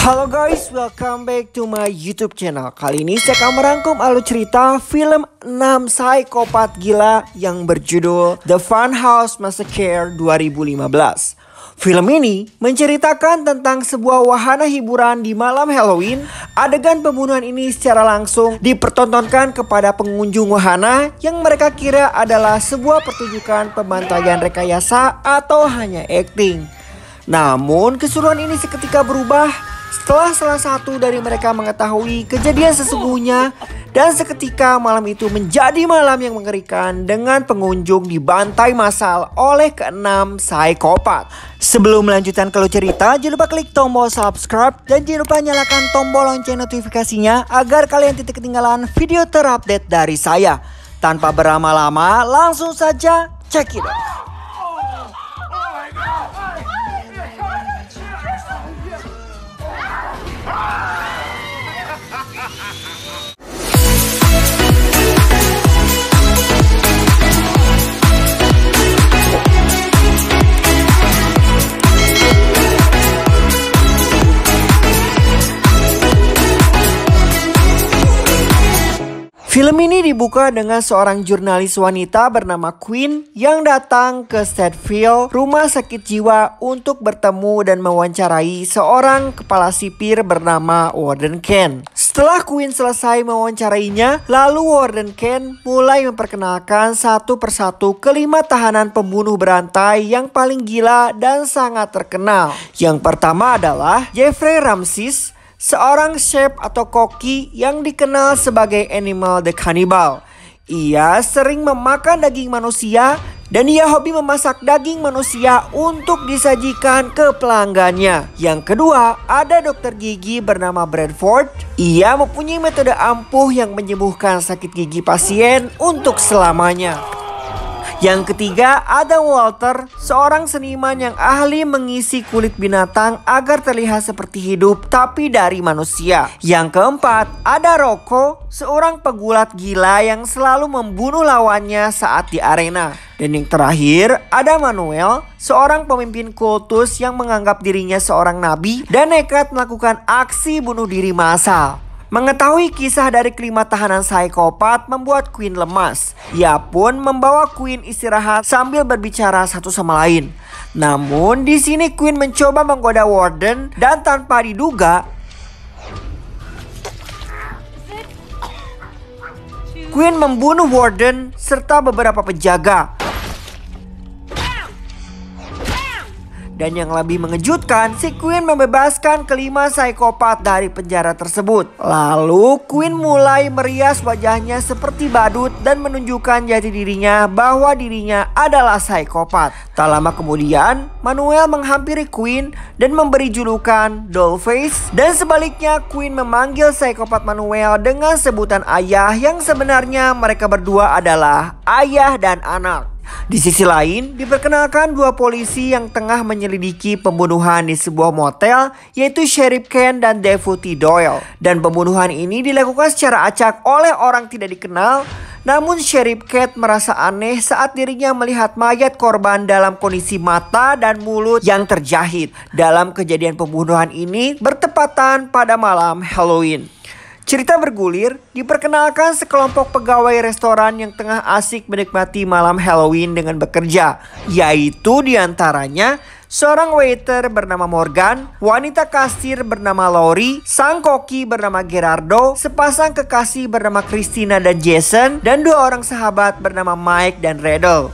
Halo guys, welcome back to my YouTube channel. Kali ini saya akan merangkum alur cerita film 6 psikopat gila yang berjudul The Funhouse Massacre 2015. Film ini menceritakan tentang sebuah wahana hiburan di malam Halloween. Adegan pembunuhan ini secara langsung dipertontonkan kepada pengunjung wahana yang mereka kira adalah sebuah pertunjukan pembantaian rekayasa atau hanya acting. Namun keseruan ini seketika berubah setelah salah satu dari mereka mengetahui kejadian sesungguhnya, dan seketika malam itu menjadi malam yang mengerikan dengan pengunjung dibantai massal oleh ke-6 psikopat. Sebelum melanjutkan ke cerita, jangan lupa klik tombol subscribe dan jangan lupa nyalakan tombol lonceng notifikasinya agar kalian tidak ketinggalan video terupdate dari saya. Tanpa berlama-lama, langsung saja check it out. Film ini dibuka dengan seorang jurnalis wanita bernama Queen yang datang ke Stateville, rumah sakit jiwa, untuk bertemu dan mewawancarai seorang kepala sipir bernama Warden Ken. Setelah Queen selesai mewawancarainya, lalu Warden Ken mulai memperkenalkan satu persatu kelima tahanan pembunuh berantai yang paling gila dan sangat terkenal. Yang pertama adalah Jeffrey Ramses, seorang chef atau koki yang dikenal sebagai Animal the Cannibal. Ia sering memakan daging manusia dan ia hobi memasak daging manusia untuk disajikan ke pelanggannya. Yang kedua, ada dokter gigi bernama Bradford. Ia mempunyai metode ampuh yang menyembuhkan sakit gigi pasien untuk selamanya. Yang ketiga, ada Walter, seorang seniman yang ahli mengisi kulit binatang agar terlihat seperti hidup tapi dari manusia. Yang keempat, ada Rocco, seorang pegulat gila yang selalu membunuh lawannya saat di arena. Dan yang terakhir, ada Manuel, seorang pemimpin kultus yang menganggap dirinya seorang nabi dan nekat melakukan aksi bunuh diri massal. Mengetahui kisah dari kelima tahanan psikopat membuat Queen lemas. Ia pun membawa Queen istirahat sambil berbicara satu sama lain. Namun di sini Queen mencoba menggoda Warden dan tanpa diduga Queen membunuh Warden serta beberapa penjaga. Dan yang lebih mengejutkan, si Queen membebaskan kelima psikopat dari penjara tersebut. Lalu Queen mulai merias wajahnya seperti badut dan menunjukkan jati dirinya bahwa dirinya adalah psikopat. Tak lama kemudian, Manuel menghampiri Queen dan memberi julukan Dollface. Dan sebaliknya, Queen memanggil psikopat Manuel dengan sebutan ayah, yang sebenarnya mereka berdua adalah ayah dan anak. Di sisi lain, diperkenalkan dua polisi yang tengah menyelidiki pembunuhan di sebuah motel, yaitu Sheriff Ken dan Deputy Doyle. Dan pembunuhan ini dilakukan secara acak oleh orang tidak dikenal. Namun Sheriff Ken merasa aneh saat dirinya melihat mayat korban dalam kondisi mata dan mulut yang terjahit. Dalam kejadian pembunuhan ini bertepatan pada malam Halloween. Cerita bergulir, diperkenalkan sekelompok pegawai restoran yang tengah asik menikmati malam Halloween dengan bekerja, yaitu diantaranya seorang waiter bernama Morgan, wanita kasir bernama Lori, sang koki bernama Gerardo, sepasang kekasih bernama Christina dan Jason, dan dua orang sahabat bernama Mike dan Redel.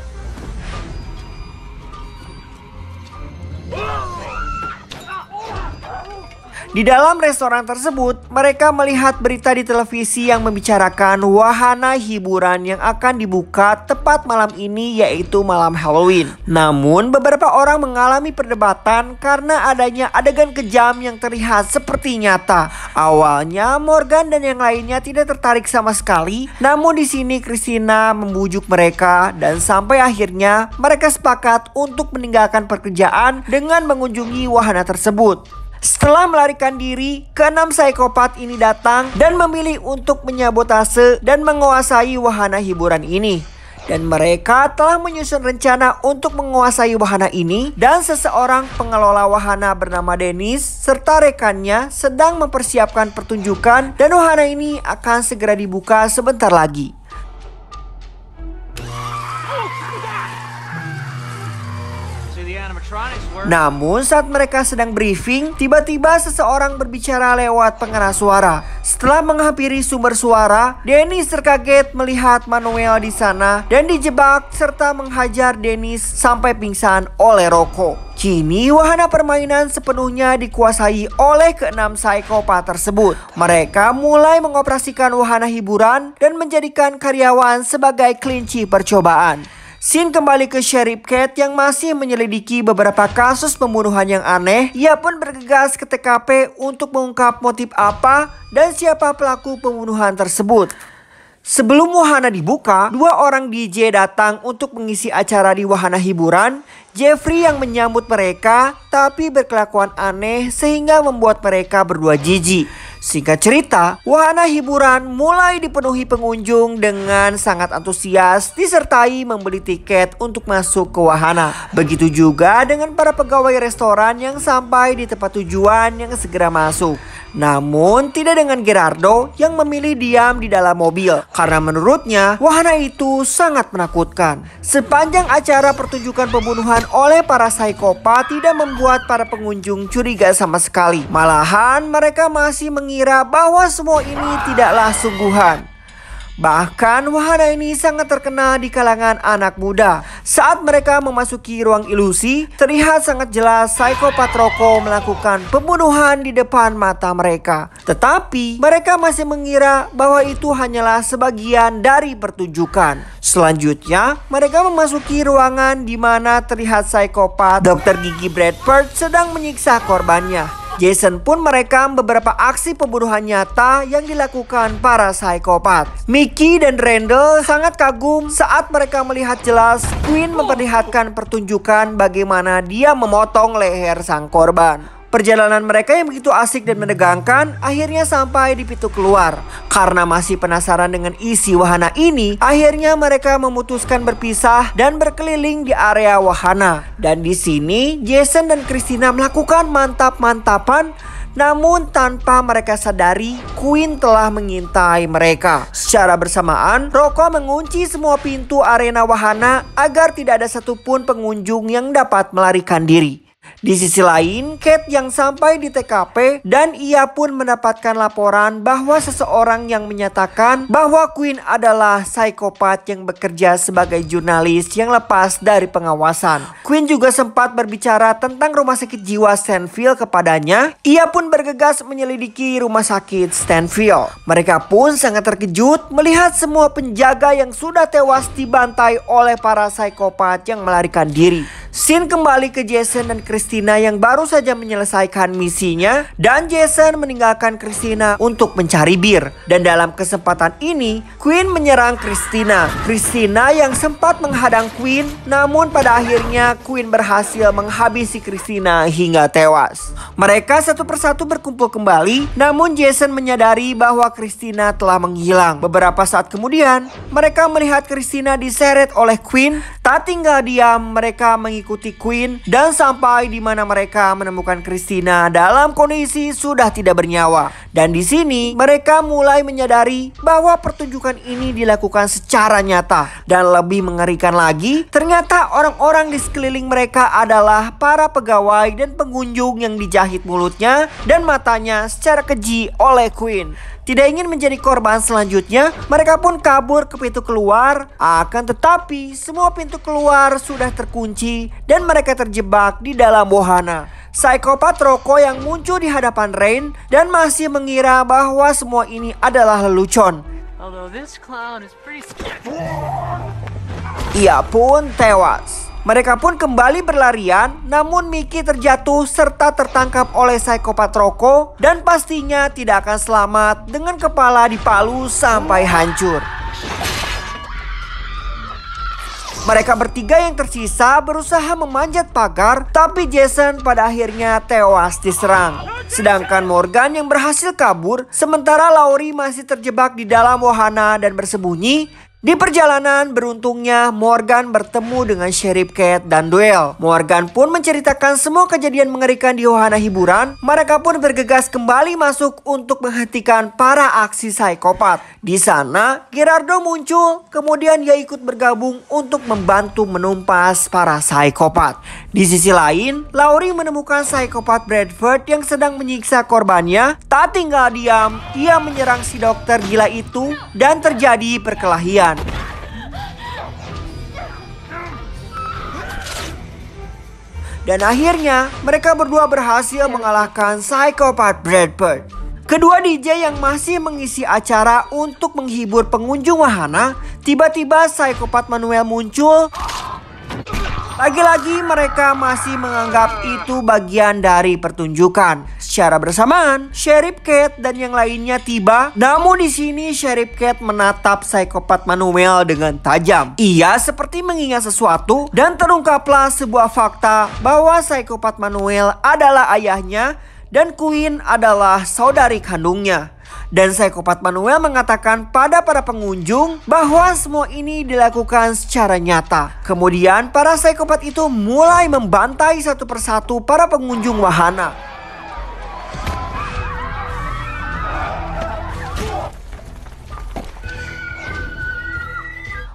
Di dalam restoran tersebut, mereka melihat berita di televisi yang membicarakan wahana hiburan yang akan dibuka tepat malam ini, yaitu malam Halloween. Namun, beberapa orang mengalami perdebatan karena adanya adegan kejam yang terlihat seperti nyata. Awalnya, Morgan dan yang lainnya tidak tertarik sama sekali. Namun di sini Christina membujuk mereka dan sampai akhirnya mereka sepakat untuk meninggalkan pekerjaan dengan mengunjungi wahana tersebut. Setelah melarikan diri, ke-6 psikopat ini datang dan memilih untuk menyabotase dan menguasai wahana hiburan ini. Dan mereka telah menyusun rencana untuk menguasai wahana ini, dan seseorang pengelola wahana bernama Dennis serta rekannya sedang mempersiapkan pertunjukan, dan wahana ini akan segera dibuka sebentar lagi. Namun saat mereka sedang briefing, tiba-tiba seseorang berbicara lewat pengeras suara. Setelah menghampiri sumber suara, Dennis terkaget melihat Manuel di sana dan dijebak serta menghajar Dennis sampai pingsan oleh Rocco. Kini wahana permainan sepenuhnya dikuasai oleh keenam psikopat tersebut. Mereka mulai mengoperasikan wahana hiburan dan menjadikan karyawan sebagai kelinci percobaan. Scene kembali ke Sheriff Cat yang masih menyelidiki beberapa kasus pembunuhan yang aneh. Ia pun bergegas ke TKP untuk mengungkap motif apa dan siapa pelaku pembunuhan tersebut. Sebelum wahana dibuka, dua orang DJ datang untuk mengisi acara di wahana hiburan. Jeffrey yang menyambut mereka, tapi berkelakuan aneh sehingga membuat mereka berdua jijik. Singkat cerita, wahana hiburan mulai dipenuhi pengunjung dengan sangat antusias disertai membeli tiket untuk masuk ke wahana. Begitu juga dengan para pegawai restoran yang sampai di tempat tujuan yang segera masuk. Namun tidak dengan Gerardo yang memilih diam di dalam mobil karena menurutnya wahana itu sangat menakutkan. Sepanjang acara pertunjukan pembunuhan oleh para psikopat tidak membuat para pengunjung curiga sama sekali. Malahan mereka masih mengira bahwa semua ini tidaklah sungguhan. Bahkan wahana ini sangat terkenal di kalangan anak muda. Saat mereka memasuki ruang ilusi, terlihat sangat jelas psikopat Rocco melakukan pembunuhan di depan mata mereka. Tetapi mereka masih mengira bahwa itu hanyalah sebagian dari pertunjukan. Selanjutnya, mereka memasuki ruangan di mana terlihat psikopat Dr. Gigi Bradford sedang menyiksa korbannya. Jason pun merekam beberapa aksi pembunuhan nyata yang dilakukan para psikopat. Mickey dan Randall sangat kagum saat mereka melihat jelas Quinn memperlihatkan pertunjukan bagaimana dia memotong leher sang korban. Perjalanan mereka yang begitu asik dan menegangkan akhirnya sampai di pintu keluar. Karena masih penasaran dengan isi wahana ini, akhirnya mereka memutuskan berpisah dan berkeliling di area wahana. Dan di sini Jason dan Christina melakukan mantap-mantapan. Namun tanpa mereka sadari, Quinn telah mengintai mereka. Secara bersamaan, Rocco mengunci semua pintu arena wahana agar tidak ada satupun pengunjung yang dapat melarikan diri. Di sisi lain, Cat yang sampai di TKP dan ia pun mendapatkan laporan bahwa seseorang yang menyatakan bahwa Quinn adalah psikopat yang bekerja sebagai jurnalis yang lepas dari pengawasan. Quinn juga sempat berbicara tentang rumah sakit jiwa Stanfield kepadanya. Ia pun bergegas menyelidiki rumah sakit Stanfield. Mereka pun sangat terkejut melihat semua penjaga yang sudah tewas dibantai oleh para psikopat yang melarikan diri. Scene kembali ke Jason dan Christina yang baru saja menyelesaikan misinya, dan Jason meninggalkan Christina untuk mencari bir. Dan dalam kesempatan ini, Quinn menyerang Christina. Christina yang sempat menghadang Quinn, namun pada akhirnya Quinn berhasil menghabisi Christina hingga tewas. Mereka satu persatu berkumpul kembali, namun Jason menyadari bahwa Christina telah menghilang. Beberapa saat kemudian, mereka melihat Christina diseret oleh Quinn. Tak tinggal diam, mereka mengikuti Quinn dan sampai di mana mereka menemukan Christina dalam kondisi sudah tidak bernyawa. Dan di sini mereka mulai menyadari bahwa pertunjukan ini dilakukan secara nyata. Dan lebih mengerikan lagi, ternyata orang-orang di sekeliling mereka adalah para pegawai dan pengunjung yang dijahit mulutnya dan matanya secara keji oleh Quinn. Tidak ingin menjadi korban selanjutnya, mereka pun kabur ke pintu keluar. Akan tetapi, semua pintu keluar sudah terkunci dan mereka terjebak di dalam wahana. Psikopat Rocco yang muncul di hadapan Rain dan masih mengira bahwa semua ini adalah lelucon. Ia pun tewas. Mereka pun kembali berlarian, namun Mickey terjatuh serta tertangkap oleh psikopat Rocco dan pastinya tidak akan selamat dengan kepala dipalu sampai hancur. Mereka bertiga yang tersisa berusaha memanjat pagar, tapi Jason pada akhirnya tewas diserang. Sedangkan Morgan yang berhasil kabur, sementara Laurie masih terjebak di dalam wahana dan bersembunyi. Di perjalanan, beruntungnya Morgan bertemu dengan Sheriff Kate dan Doyle. Morgan pun menceritakan semua kejadian mengerikan di wahana hiburan. Mereka pun bergegas kembali masuk untuk menghentikan para aksi psikopat. Di sana, Gerardo muncul, kemudian ia ikut bergabung untuk membantu menumpas para psikopat. Di sisi lain, Laurie menemukan psikopat Bradford yang sedang menyiksa korbannya. Tak tinggal diam, ia menyerang si dokter gila itu dan terjadi perkelahian. Dan akhirnya mereka berdua berhasil mengalahkan psikopat Bradford. Kedua DJ yang masih mengisi acara untuk menghibur pengunjung wahana, tiba-tiba psikopat Manuel muncul. Lagi-lagi mereka masih menganggap itu bagian dari pertunjukan. Secara bersamaan, Sheriff Kate dan yang lainnya tiba. Namun di sini Sheriff Kate menatap psikopat Manuel dengan tajam. Ia seperti mengingat sesuatu dan terungkaplah sebuah fakta bahwa psikopat Manuel adalah ayahnya dan Queen adalah saudari kandungnya. Dan psikopat Manuel mengatakan pada para pengunjung bahwa semua ini dilakukan secara nyata. Kemudian para psikopat itu mulai membantai satu persatu para pengunjung wahana.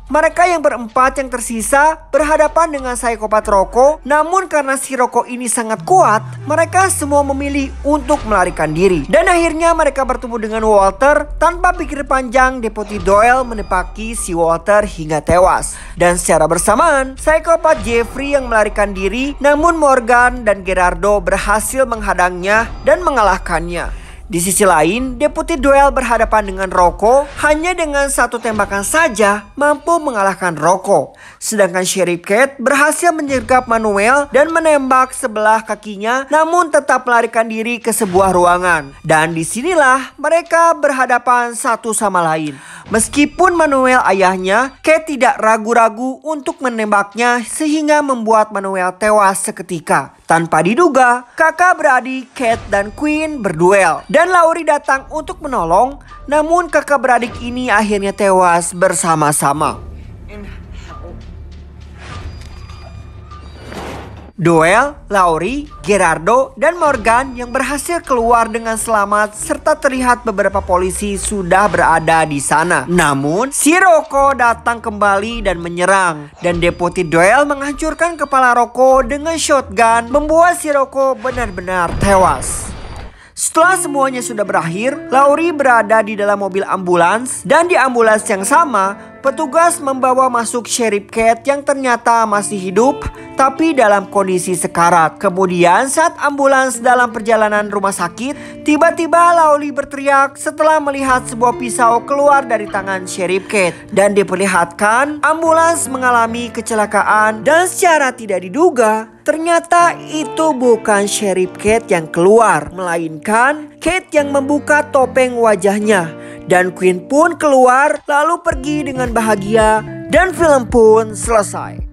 Mereka yang berempat yang tersisa berhadapan dengan psikopat Rocco. Namun karena si Rocco ini sangat kuat, mereka semua memilih untuk melarikan diri. Dan akhirnya mereka bertemu dengan Walter. Tanpa pikir panjang, Deputy Doyle menepaki si Walter hingga tewas. Dan secara bersamaan, psikopat Jeffrey yang melarikan diri. Namun Morgan dan Gerardo berhasil menghadangnya dan mengalahkannya. Di sisi lain, Deputy Doyle berhadapan dengan Rocco. Hanya dengan satu tembakan saja mampu mengalahkan Rocco. Sedangkan Sheriff Kate berhasil menyergap Manuel dan menembak sebelah kakinya, namun tetap melarikan diri ke sebuah ruangan. Dan disinilah mereka berhadapan satu sama lain. Meskipun Manuel ayahnya, Kate tidak ragu-ragu untuk menembaknya sehingga membuat Manuel tewas seketika. Tanpa diduga, kakak beradik Kate dan Queen berduel. Dan Laurie datang untuk menolong, namun kakak beradik ini akhirnya tewas bersama-sama. Doyle, Laurie, Gerardo, dan Morgan yang berhasil keluar dengan selamat serta terlihat beberapa polisi sudah berada di sana. Namun, si Rocco datang kembali dan menyerang. Dan Deputy Doyle menghancurkan kepala Rocco dengan shotgun, membuat si Rocco benar-benar tewas. Setelah semuanya sudah berakhir, Laurie berada di dalam mobil ambulans. Dan di ambulans yang sama, petugas membawa masuk Sheriff Kate yang ternyata masih hidup tapi dalam kondisi sekarat. Kemudian saat ambulans dalam perjalanan rumah sakit, tiba-tiba Laurie berteriak setelah melihat sebuah pisau keluar dari tangan Sheriff Kate. Dan diperlihatkan ambulans mengalami kecelakaan dan secara tidak diduga, ternyata itu bukan Sheriff Kate yang keluar, melainkan Kate yang membuka topeng wajahnya. Dan Queen pun keluar lalu pergi dengan bahagia dan film pun selesai.